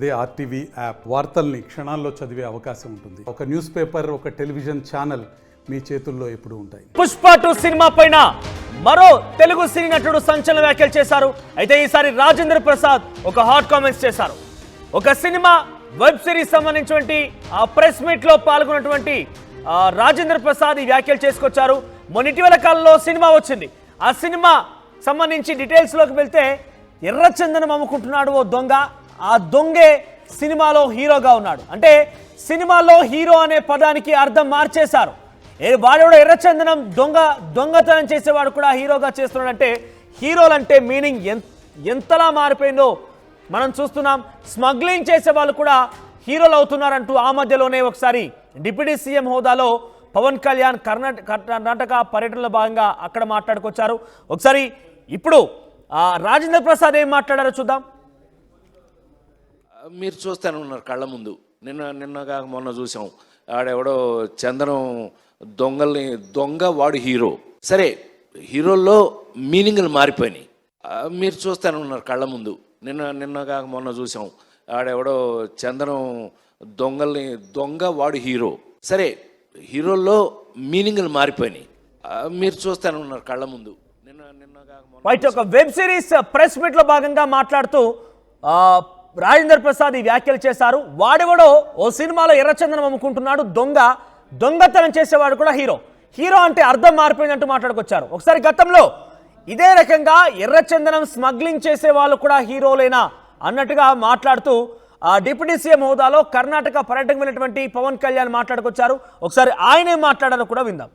అదే RTV app వార్తల్ని క్షణాల్లో చదివే అవకాశం ఉంటుంది. ఒక న్యూస్ పేపర్, ఒక టెలివిజన్ ఛానల్ మీ చేతుల్లో ఎప్పుడూ ఉంటాయి. పుష్ప 2 సినిమా పైన మరో తెలుగు సినీ నటుడు సంచలన వ్యాఖ్యలు చేశారు. అయితే ఈసారి రాజేంద్ర ప్రసాద్ ఒక హాట్ కామెంట్స్ చేశారు. ఒక సినిమా వెబ్ సిరీస్ సంబంధించినటువంటి ప్రెస్ మీట్ లో పాల్గొన్నటువంటి రాజేంద్ర ప్రసాద్ ఈ వ్యాఖ్యలు చేసుకొచ్చారు. మొన్న ఇటీవల కాలంలో సినిమా వచ్చింది. ఆ సినిమా సంబంధించి డీటెయిల్స్ లోకి వెళ్తే ఎర్రచందనం అమ్ముకుంటున్నాడు ఓ దొంగ. ఆ దొంగే సినిమాలో హీరోగా ఉన్నాడు. అంటే సినిమాలో హీరో అనే పదానికి అర్థం మార్చేశారు. వాడెవడో ఎర్రచందనం దొంగతనం చేసేవాడు కూడా హీరోగా చేస్తున్నాడంటే హీరోలంటే మీనింగ్ ఎంతలా మారిపోయిందో మనం చూస్తున్నాం. స్మగ్లింగ్ చేసే వాళ్ళు కూడా హీరోలు అవుతున్నారంటూ ఆ మధ్యలోనే ఒకసారి డిప్యూటీ సీఎం హోదాలో పవన్ కళ్యాణ్ కర్ణాటక పర్యటనలో భాగంగా అక్కడ మాట్లాడుకొచ్చారు. ఒకసారి ఇప్పుడు రాజేంద్ర ప్రసాద్ ఏం మాట్లాడారో చూద్దాం. మీరు చూస్తూనే ఉన్నారు కళ్ళ ముందు. నిన్నగా మొన్న చూసాం. ఆడెవడో చందనం దొంగ వాడు హీరో. సరే, హీరోల్లో మీనింగ్లు మారిపోయినాయి. మీరు చూస్తూనే ఉన్నారు కళ్ళ ముందు. నిన్నగా మొన్న చూసాం. ఆడెవడో చందనం దొంగ వాడు హీరో. సరే, హీరోల్లో మీనింగ్లు మారిపోయినాయి. మీరు చూస్తూనే ఉన్నారు కళ్ళ ముందు. ఒక వెబ్ సిరీస్ ప్రెస్ మీట్ లో భాగంగా మాట్లాడుతూ రాజేంద్ర ప్రసాద్ ఈ వ్యాఖ్యలు చేశారు. వాడెవడో ఓ సినిమాలో ఎర్రచందనం అమ్ముకుంటున్నాడు, దొంగతనం చేసేవాడు కూడా హీరో అంటే అర్థం మారిపోయిందంటూ మాట్లాడుకొచ్చారు. ఒకసారి గతంలో ఇదే రకంగా ఎర్రచందనం స్మగ్లింగ్ చేసే వాళ్ళు కూడా హీరోలేనా అన్నట్టుగా మాట్లాడుతూ డిప్యూటీ సీఎం హోదాలో కర్ణాటక పర్యటనకు వెళ్ళినటువంటి పవన్ కళ్యాణ్ మాట్లాడుకొచ్చారు. ఒకసారి ఆయనే మాట్లాడారో కూడా విందాం.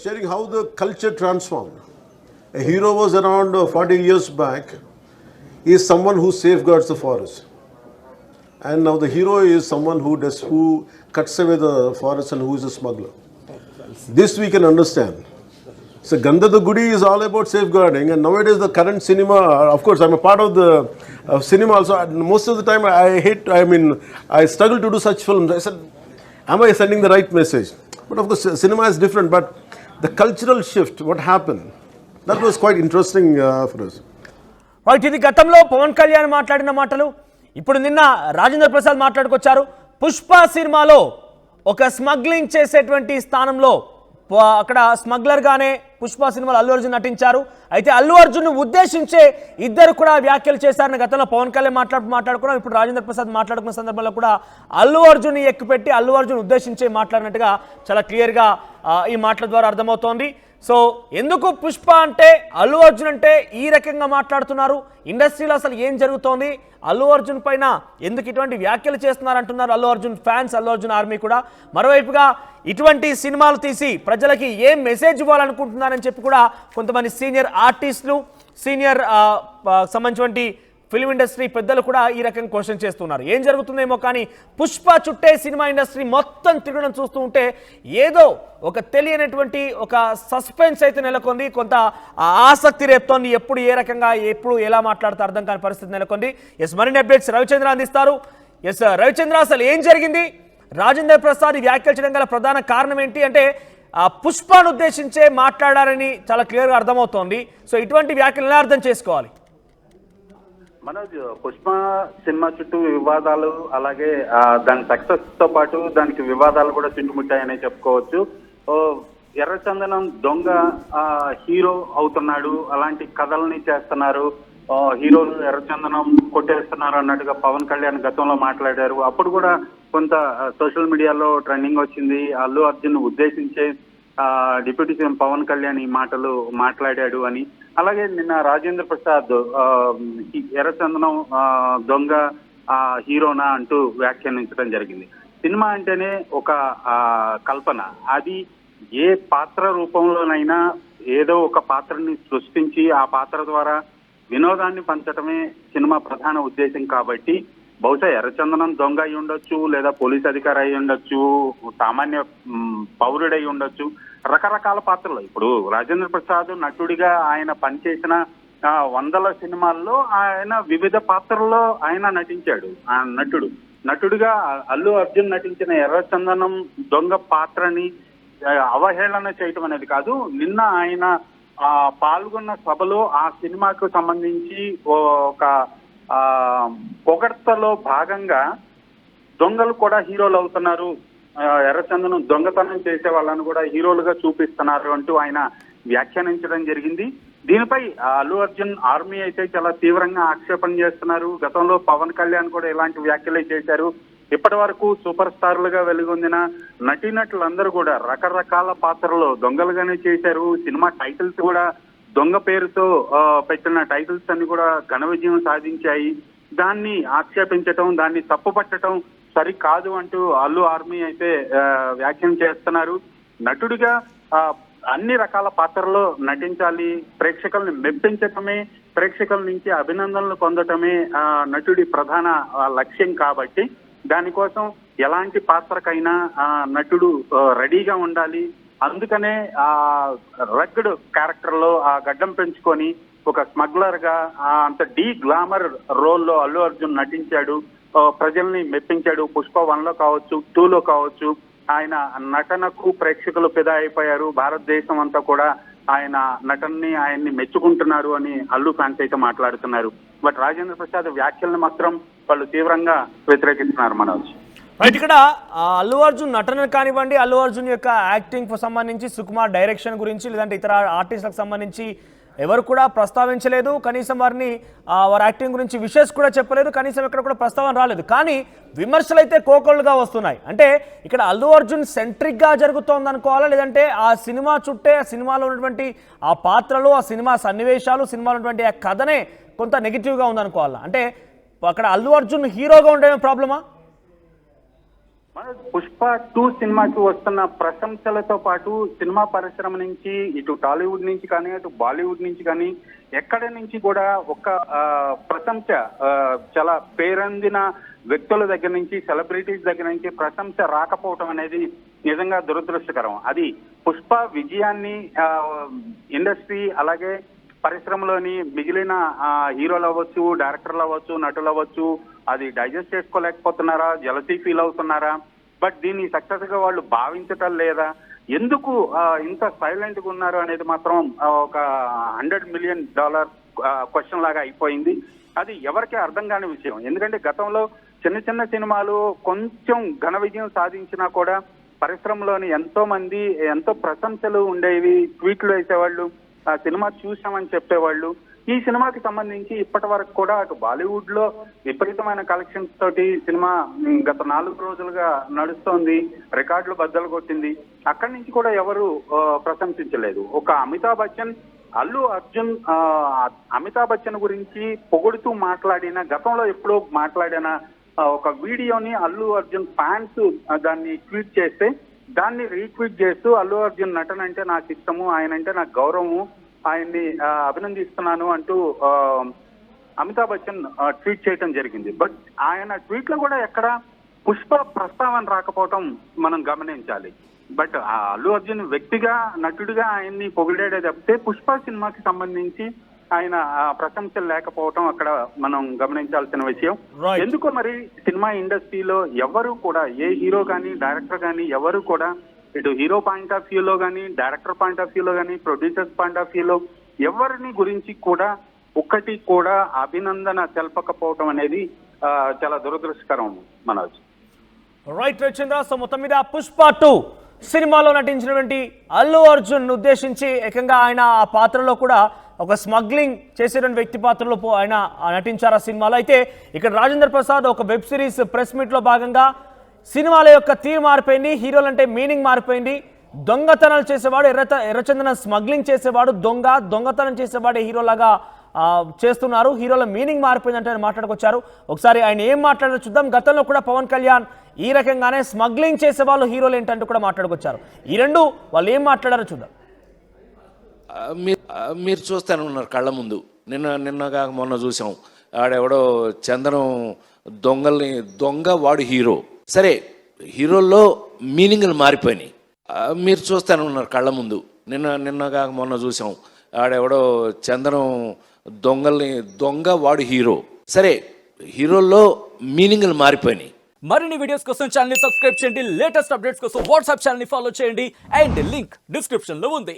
Sharing how the culture transformed. A hero was around 40 years back. He is someone who safeguards the forest, and now the hero is someone who cuts away the forest and who is a smuggler. This we can understand. So Gandhada Gudi is all about safeguarding, and nowadays the current cinema, of course I'm a part of the cinema also. Most of the time I struggle to do such films. I said, am I sending the right message? But of course cinema is different, but the cultural shift, what happened, that was quite interesting for us. Right, ఇది గతంలో పవన్ కళ్యాణ్ మాట్లాడిన మాటలు. ఇప్పుడు నిన్న రాజేంద్ర ప్రసాద్ మాట్లాడుకొచ్చారు. పుష్ప సినిమాలో ఒక smuggling చేసేటువంటి స్థానంలో అక్కడ స్మగ్లర్గానే పుష్ప సినిమాలో అల్లు అర్జున్ నటించారు. అయితే అల్లు అర్జున్ ఉద్దేశించే ఇద్దరు కూడా వ్యాఖ్యలు చేశారని గతంలో పవన్ కళ్యాణ్ మాట్లాడుకున్నాం. ఇప్పుడు రాజేంద్ర ప్రసాద్ మాట్లాడుకున్న సందర్భంలో కూడా అల్లు అర్జున్ ఎక్కుపెట్టి అల్లు అర్జున్ ఉద్దేశించే మాట్లాడినట్టుగా చాలా క్లియర్గా ఈ మాటల ద్వారా అర్థమవుతోంది. సో ఎందుకు పుష్ప అంటే అల్లు అర్జున్ అంటే ఈ రకంగా మాట్లాడుతున్నారు? ఇండస్ట్రీలో అసలు ఏం జరుగుతోంది? అల్లు అర్జున్ పైన ఎందుకు ఇటువంటి వ్యాఖ్యలు చేస్తున్నారంటున్నారు అల్లు అర్జున్ ఫ్యాన్స్, అల్లు అర్జున్ ఆర్మీ కూడా. మరోవైపుగా ఇటువంటి సినిమాలు తీసి ప్రజలకి ఏం మెసేజ్ ఇవ్వాలనుకుంటున్నారని చెప్పి కూడా కొంతమంది సీనియర్ ఆర్టిస్టులు, సీనియర్ సంబంధించినటువంటి ఫిల్మ్ ఇండస్ట్రీ పెద్దలు కూడా ఈ రకంగా క్వశ్చన్ చేస్తున్నారు. ఏం జరుగుతుందేమో కానీ పుష్ప చుట్టే సినిమా ఇండస్ట్రీ మొత్తం తిరగడం చూస్తూ ఉంటే ఏదో ఒక తెలియనటువంటి ఒక సస్పెన్స్ అయితే నెలకొంది. కొంత ఆసక్తి రేపుతోంది. ఎప్పుడు ఏ రకంగా ఎప్పుడు ఎలా మాట్లాడితే అర్థం కాని పరిస్థితి నెలకొంది. మరిన్ని అప్డేట్స్ రవిచంద్ర అందిస్తారు. రవిచంద్ర, అసలు ఏం జరిగింది? రాజేంద్ర ప్రసాద్ వ్యాఖ్యలు చేయడం గల ప్రధాన కారణం ఏంటి? అంటే పుష్పను ఉద్దేశించే మాట్లాడారని చాలా క్లియర్గా అర్థమవుతోంది. సో ఇటువంటి వ్యాఖ్యలు ఎలా అర్థం చేసుకోవాలి? మనోజ్, పుష్ప సినిమా చుట్టూ వివాదాలు, అలాగే దాని సక్సెస్ తో పాటు దానికి వివాదాలు కూడా చుట్టుముట్టాయని చెప్పుకోవచ్చు. ఎర్రచందనం దొంగ హీరో అవుతున్నాడు, అలాంటి కథల్ని చేస్తున్నారు, హీరోలు ఎర్రచందనం కొట్టేస్తున్నారు అన్నట్టుగా పవన్ కళ్యాణ్ గతంలో మాట్లాడారు. అప్పుడు కూడా కొంత సోషల్ మీడియాలో ట్రెండింగ్ వచ్చింది. అల్లు అర్జున్ ఉద్దేశించే డిప్యూటీ సీఎం పవన్ కళ్యాణ్ ఈ మాటలు మాట్లాడాడు అని. అలాగే నిన్న రాజేంద్ర ప్రసాద్ ఎర్రచందనం దొంగ హీరోనా అంటూ వ్యాఖ్యానించడం జరిగింది. సినిమా అంటేనే ఒక కల్పన. అది ఏ పాత్ర రూపంలోనైనా ఏదో ఒక పాత్రని సృష్టించి ఆ పాత్ర ద్వారా వినోదాన్ని పంచడమే సినిమా ప్రధాన ఉద్దేశం. కాబట్టి బహుశా ఎర్రచందనం దొంగ అయి ఉండొచ్చు, లేదా పోలీస్ అధికారి అయి ఉండొచ్చు, సామాన్య పౌరుడై ఉండొచ్చు, రకరకాల పాత్రలు. ఇప్పుడు రాజేంద్ర ప్రసాద్ నటుడిగా ఆయన పనిచేసిన వందల సినిమాల్లో ఆయన వివిధ పాత్రల్లో ఆయన నటించాడు. ఆ నటుడిగా అల్లు అర్జున్ నటించిన ఎర్రచందనం దొంగ పాత్రని అవహేళన చేయటం అనేది కాదు. నిన్న ఆయన పాల్గొన్న సభలో ఆ సినిమాకు సంబంధించి ఒక పొగడ్తలో భాగంగా దొంగలు కూడా హీరోలు అవుతున్నారు, ఎర్రచందనం దొంగతనం చేసే వాళ్ళని కూడా హీరోలుగా చూపిస్తున్నారు అంటూ ఆయన వ్యాఖ్యానించడం జరిగింది. దీనిపై అల్లు అర్జున్ ఆర్మీ అయితే చాలా తీవ్రంగా ఆక్షేపణ చేస్తున్నారు. గతంలో పవన్ కళ్యాణ్ కూడా ఇలాంటి వ్యాఖ్యలే చేశారు. ఇప్పటి వరకు సూపర్ స్టార్లుగా వెలుగొందిన నటీనటులందరూ కూడా రకరకాల పాత్రలు దొంగలుగానే చేశారు. సినిమా టైటిల్స్ కూడా దొంగ పేరుతో పెట్టిన టైటిల్స్ అన్ని కూడా ఘన విజయం సాధించాయి. దాన్ని ఆక్షేపించటం, దాన్ని తప్పుపట్టడం సరికాదు అంటూ అల్లు ఆర్మీ అయితే వ్యాఖ్యానం చేస్తున్నారు. నటుడిగా అన్ని రకాల పాత్రల్లో నటించాలి, ప్రేక్షకుల్ని మెప్పించటమే, ప్రేక్షకుల నుంచి అభినందనలు పొందటమే నటుడి ప్రధాన లక్ష్యం. కాబట్టి దానికోసం ఎలాంటి పాత్రకైనా నటుడు రెడీగా ఉండాలి. అందుకనే ఆ రగ్గడ్ క్యారెక్టర్ లో ఆ గడ్డం పెంచుకొని ఒక స్మగ్లర్ గా అంత డీ గ్లామర్ రోల్లో అల్లు అర్జున్ నటించాడు, ప్రజల్ని మెప్పించాడు. పుష్ప 1 లో కావచ్చు, 2 లో కావచ్చు, ఆయన నటనకు ప్రేక్షకులు ఫిదా అయిపోయారు. భారతదేశం అంతా కూడా ఆయన నటనని, ఆయన్ని మెచ్చుకుంటున్నారు అని అల్లు ఫ్యాన్స్ అయితే మాట్లాడుతున్నారు. బట్ రాజేంద్ర ప్రసాద్ వ్యాఖ్యలను మాత్రం వాళ్ళు తీవ్రంగా వ్యతిరేకిస్తున్నారు. మనోజ్ రైట్, ఇక్కడ అల్లు అర్జున్ నటన కానివ్వండి, అల్లు అర్జున్ యొక్క యాక్టింగ్ సంబంధించి, సుకుమార్ డైరెక్షన్ గురించి, లేదంటే ఇతర ఆర్టిస్టులకు సంబంధించి ఎవరు కూడా ప్రస్తావించలేదు. కనీసం వారిని వారి యాక్టింగ్ గురించి విషెస్ కూడా చెప్పలేదు. కనీసం ఎక్కడ కూడా ప్రస్తావన రాలేదు. కానీ విమర్శలు అయితే కోకొల్లుగా వస్తున్నాయి. అంటే ఇక్కడ అల్లు అర్జున్ సెంట్రిక్గా జరుగుతోంది అనుకోవాలా, లేదంటే ఆ సినిమా చుట్టే, ఆ సినిమాలో ఉన్నటువంటి ఆ పాత్రలు, ఆ సినిమా సన్నివేశాలు, సినిమాలో ఉన్నటువంటి ఆ కథనే కొంత నెగిటివ్గా ఉందనుకోవాలా? అంటే అక్కడ అల్లు అర్జున్ హీరోగా ఉండేమే ప్రాబ్లమా? పుష్ప 2 సినిమాకి వస్తున్న ప్రశంసలతో పాటు సినిమా పరిశ్రమ నుంచి, ఇటు టాలీవుడ్ నుంచి కానీ, అటు బాలీవుడ్ నుంచి కానీ, ఎక్కడి నుంచి కూడా ఒక ప్రశంస, చాలా పేరొందిన వ్యక్తుల దగ్గర నుంచి, సెలబ్రిటీస్ దగ్గర నుంచి ప్రశంస రాకపోవటం అనేది నిజంగా దురదృష్టకరం. అది పుష్ప విజయాన్ని ఇండస్ట్రీ, అలాగే పరిశ్రమలోని మిగిలిన హీరోలు అవ్వచ్చు, డైరెక్టర్లు అవ్వచ్చు, నటులు అవ్వచ్చు, అది డైజెస్ట్ చేసుకోలేకపోతున్నారా, జలసీ ఫీల్ అవుతున్నారా, బట్ దీన్ని సక్సెస్ గా వాళ్ళు భావించటం లేదా, ఎందుకు ఇంత సైలెంట్ గా ఉన్నారు అనేది మాత్రం ఒక $100 మిలియన్ క్వశ్చన్ లాగా అయిపోయింది. అది ఎవరికీ అర్థం కాని విషయం. ఎందుకంటే గతంలో చిన్న చిన్న సినిమాలు కొంచెం ఘన విజయం సాధించినా కూడా పరిశ్రమలోని ఎంతో మంది ఎంతో ప్రశంసలు ఉండేవి, ట్వీట్లు వేసేవాళ్ళు, ఆ సినిమా చూసామని చెప్పేవాళ్ళు. ఈ సినిమాకి సంబంధించి ఇప్పటి వరకు కూడా అటు బాలీవుడ్ లో విపరీతమైన కలెక్షన్స్ తోటి సినిమా గత 4 రోజులుగా నడుస్తోంది, రికార్డులు బద్దలు కొట్టింది. అక్కడి నుంచి కూడా ఎవరు ప్రశంసించలేదు. ఒక అమితాబ్ బచ్చన్, అల్లు అర్జున్ అమితాబ్ బచ్చన్ గురించి పొగుడుతూ మాట్లాడిన, గతంలో ఎప్పుడో మాట్లాడిన ఒక వీడియోని అల్లు అర్జున్ ఫ్యాన్స్ దాన్ని ట్వీట్ చేస్తే దాన్ని రీట్వీట్ చేస్తూ అల్లు అర్జున్ నటన అంటే నాకు ఇష్టము, ఆయన అంటే నాకు గౌరవము, ఆయన్ని అభినందిస్తున్నాను అంటూ అమితాబ్ బచ్చన్ ట్వీట్ చేయడం జరిగింది. బట్ ఆయన ట్వీట్ లో కూడా ఎక్కడ పుష్ప ప్రస్తావన రాకపోవటం మనం గమనించాలి. బట్ అల్లు అర్జున్ వ్యక్తిగా, నటుడిగా ఆయన్ని పొగిడేదే తప్పితే పుష్ప సినిమాకి సంబంధించి ఆయన ప్రశంసలు లేకపోవటం అక్కడ మనం గమనించాల్సిన విషయం. ఎందుకో మరి సినిమా ఇండస్ట్రీలో ఎవరు కూడా, ఏ హీరో కానీ, డైరెక్టర్ కానీ, ఎవరు కూడా ఇటు హీరో పాయింట్ ఆఫ్ వ్యూలో కానీ, డైరెక్టర్ పాయింట్ ఆఫ్ వ్యూలో కానీ, ప్రొడ్యూసర్స్ పాయింట్ ఆఫ్ వ్యూలో ఎవరిని గురించి కూడా ఒక్కటి కూడా అభినందన తెలపకపోవటం అనేది చాలా దురదృష్టకరం. మనోజ్ రైట్ రవిచంద్ర, సో మొత్తం మీద పుష్ప 2 సినిమాలో నటించినటువంటి అల్లు అర్జున్ ఉద్దేశించి ఏకంగా ఆయన ఆ పాత్రలో కూడా ఒక స్మగ్లింగ్ చేసేటువంటి వ్యక్తి పాత్రలో ఆయన నటించారు ఆ సినిమాలో. అయితే ఇక్కడ రాజేంద్ర ప్రసాద్ ఒక వెబ్ సిరీస్ ప్రెస్ మీట్లో భాగంగా సినిమాల యొక్క తీరు మారిపోయింది, హీరోలు అంటే మీనింగ్ మారిపోయింది, దొంగతనాలు చేసేవాడు ఎర్రచందనం స్మగ్లింగ్ చేసేవాడు దొంగతనం చేసేవాడే హీరోలాగా చేస్తున్నారు, హీరోల మీనింగ్ మారిపోయిందంటే ఆయన మాట్లాడుకొచ్చారు. ఒకసారి ఆయన ఏం మాట్లాడారో చూద్దాం. గతంలో కూడా పవన్ కళ్యాణ్ ఈ రకంగానే స్మగ్లింగ్ చేసే వాళ్ళు హీరోలు ఏంటంటూ కూడా మాట్లాడుకొచ్చారు. ఈ రెండు వాళ్ళు ఏం మాట్లాడారో చూద్దాం. మీరు చూస్తూనే ఉన్నారు కళ్ళ ముందు. నిన్నగా మొన్న చూసాం, ఆడెవడో చందనం దొంగ వాడు హీరో. సరే, హీరోల్లో మీనింగ్లు మారిపోయినాయి. మీరు చూస్తూనే ఉన్నారు కళ్ళ ముందు. నిన్నగా మొన్న చూసాం, ఆడెవడో చందనం దొంగ వాడు హీరో. సరే, హీరోల్లో మీనింగ్లు మారిపోయినాయి. మరిన్ని వీడియోస్ కోసం ఛానల్ ని సబ్స్క్రైబ్ చేయండి, లేటెస్ట్ అప్డేట్స్ కోసం వాట్సాప్ ఛానల్ ని ఫాలో చేయండి, అండ్ లింక్ డిస్క్రిప్షన్ లో ఉంది.